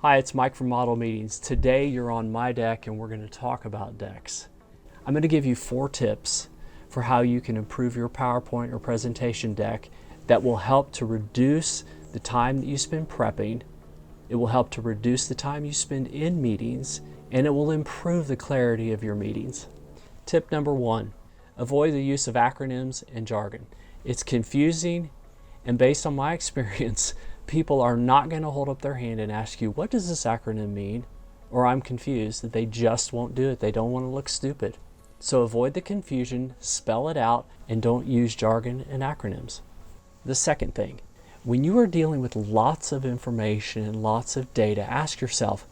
Hi, it's Mike from Model Meetings. Today you're on my deck and we're going to talk about decks. I'm going to give you 4 tips for how you can improve your PowerPoint or presentation deck that will help to reduce the time that you spend prepping, it will help to reduce the time you spend in meetings, and it will improve the clarity of your meetings. Tip number 1, avoid the use of acronyms and jargon. It's confusing, and based on my experience, people are not going to hold up their hand and ask you, what does this acronym mean? Or I'm confused, that they just won't do it. They don't want to look stupid. So avoid the confusion, spell it out, and don't use jargon and acronyms. The second thing, when you are dealing with lots of information and lots of data, ask yourself,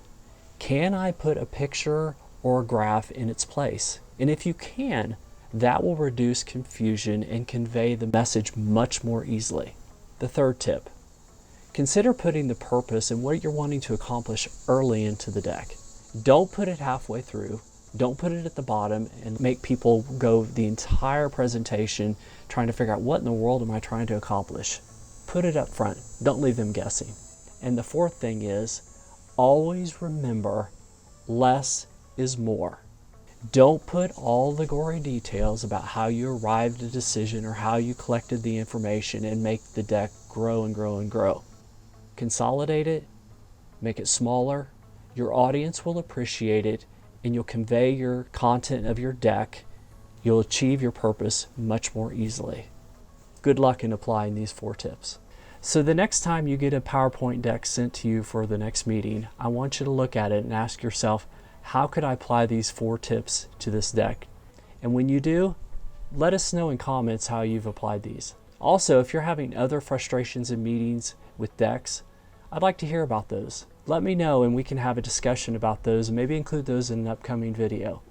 can I put a picture or a graph in its place? And if you can, that will reduce confusion and convey the message much more easily. The third tip, consider putting the purpose and what you're wanting to accomplish early into the deck. Don't put it halfway through. Don't put it at the bottom and make people go the entire presentation trying to figure out what in the world am I trying to accomplish. Put it up front. Don't leave them guessing. And the fourth thing is, always remember, less is more. Don't put all the gory details about how you arrived at a decision or how you collected the information and make the deck grow and grow and grow. Consolidate it, make it smaller, your audience will appreciate it, and you'll convey your content of your deck. You'll achieve your purpose much more easily. Good luck in applying these 4 tips. So the next time you get a PowerPoint deck sent to you for the next meeting, I want you to look at it and ask yourself, how could I apply these 4 tips to this deck? And when you do, let us know in comments how you've applied these. Also, if you're having other frustrations in meetings with decks, I'd like to hear about those. Let me know and we can have a discussion about those and maybe include those in an upcoming video.